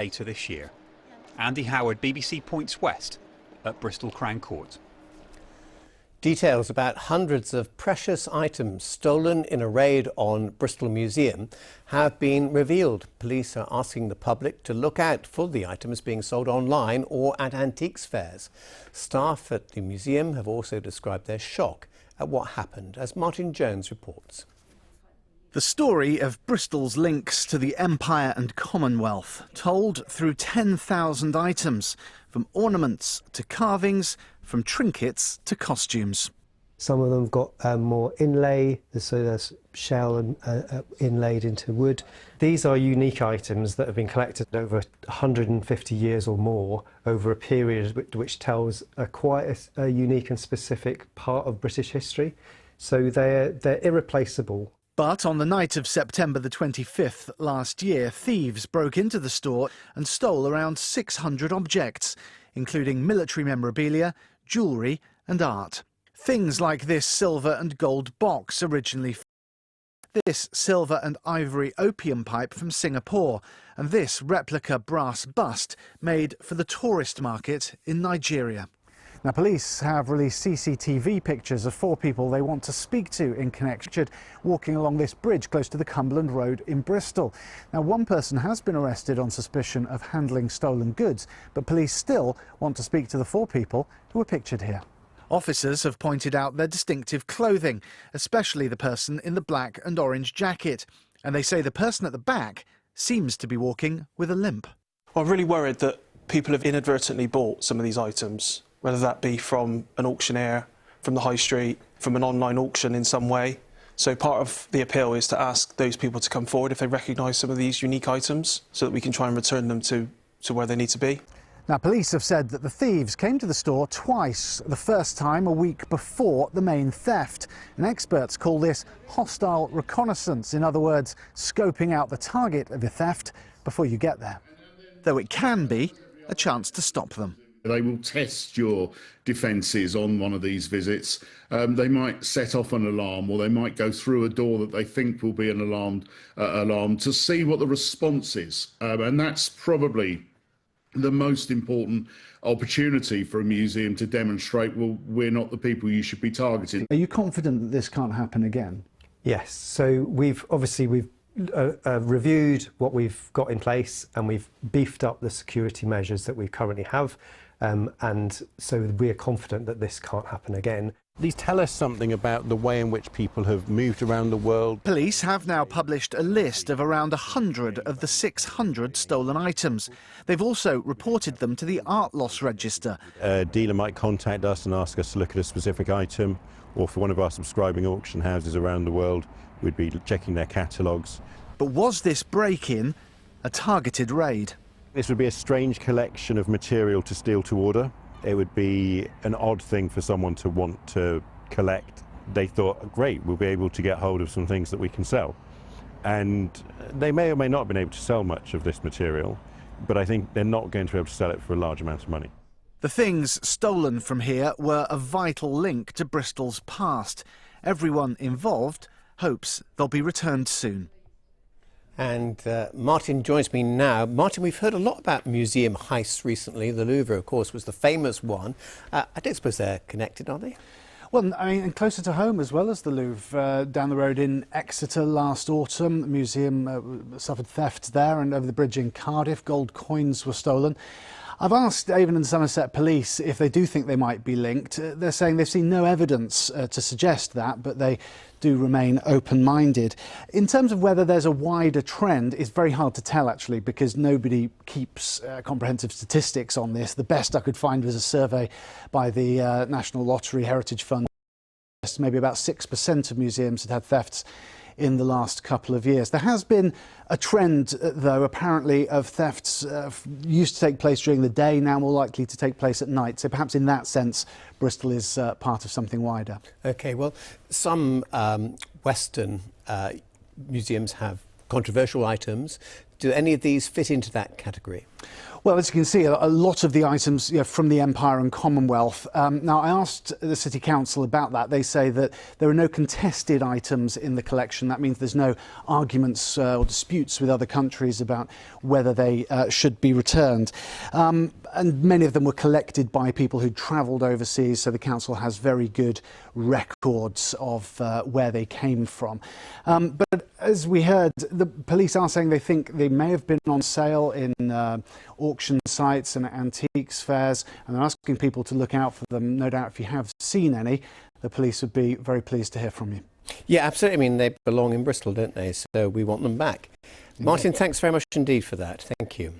later this year. Andy Howard, BBC Points West at Bristol Crown Court. Details about hundreds of precious items stolen in a raid on Bristol Museum have been revealed. Police are asking the public to look out for the items being sold online or at antiques fairs. Staff at the museum have also described their shock at what happened, as Martin Jones reports. The story of Bristol's links to the Empire and Commonwealth, told through 10,000 items, from ornaments to carvings, from trinkets to costumes. Some of them got more inlay, so there's shell and inlaid into wood. These are unique items that have been collected over 150 years or more, over a period which tells quite a unique and specific part of British history. So they're irreplaceable. But on the night of September the 25th last year, thieves broke into the store and stole around 600 objects, including military memorabilia, jewellery and art. Things like this silver and gold box originally, this silver and ivory opium pipe from Singapore, and this replica brass bust made for the tourist market in Nigeria. Now, police have released CCTV pictures of 4 people they want to speak to in connection walking along this bridge close to the Cumberland Road in Bristol. Now, one person has been arrested on suspicion of handling stolen goods, but police still want to speak to the 4 people who are pictured here. Officers have pointed out their distinctive clothing, especially the person in the black and orange jacket. And they say the person at the back seems to be walking with a limp. I'm really worried that people have inadvertently bought some of these items, whether that be from an auctioneer, from the high street, from an online auction in some way. So part of the appeal is to ask those people to come forward if they recognise some of these unique items so that we can try and return them to where they need to be. Now, police have said that the thieves came to the store twice, the first time a week before the main theft. And experts call this hostile reconnaissance, in other words, scoping out the target of a theft before you get there. Though it can be a chance to stop them. They will test your defences on one of these visits. They might set off an alarm, or they might go through a door that they think will be an alarm to see what the response is. And that's probably the most important opportunity for a museum to demonstrate, well, we're not the people you should be targeting. Are you confident that this can't happen again? Yes. So we've reviewed what we've got in place, and we've beefed up the security measures that we currently have. And so we're confident that this can't happen again. These tell us something about the way in which people have moved around the world. Police have now published a list of around 100 of the 600 stolen items. They've also reported them to the Art Loss Register. A dealer might contact us and ask us to look at a specific item, or for one of our subscribing auction houses around the world, we'd be checking their catalogues. But was this break-in a targeted raid? This would be a strange collection of material to steal to order. It would be an odd thing for someone to want to collect. They thought, great, we'll be able to get hold of some things that we can sell. And they may or may not have been able to sell much of this material, but I think they're not going to be able to sell it for a large amount of money. The things stolen from here were a vital link to Bristol's past. Everyone involved hopes they'll be returned soon. And Martin joins me now. Martin, we've heard a lot about museum heists recently. The Louvre, of course, was the famous one. I don't suppose they're connected, are they? Well, I mean, and closer to home as well as the Louvre. Down the road in Exeter last autumn, the museum suffered theft there, and over the bridge in Cardiff, gold coins were stolen. I've asked Avon and Somerset Police if they do think they might be linked. They're saying they've seen no evidence to suggest that, but they do remain open-minded. In terms of whether there's a wider trend, it's very hard to tell, actually, because nobody keeps comprehensive statistics on this. The best I could find was a survey by the National Lottery Heritage Fund. Maybe about 6% of museums had thefts in the last couple of years. There has been a trend, though, apparently, of thefts used to take place during the day, now more likely to take place at night. So perhaps in that sense, Bristol is part of something wider. OK, well, some Western museums have controversial items. Do any of these fit into that category? Well, as you can see, a lot of the items from the Empire and Commonwealth. Now, I asked the City Council about that. They say that there are no contested items in the collection. That means there's no arguments or disputes with other countries about whether they should be returned. And many of them were collected by people who travelled overseas, so the council has very good records of where they came from. But as we heard, the police are saying they think they may have been on sale in auction sites and antiques fairs, and they're asking people to look out for them. No doubt if you have seen any, the police would be very pleased to hear from you. Yeah, absolutely. I mean, they belong in Bristol, don't they? So we want them back. Martin, thanks very much indeed for that. Thank you.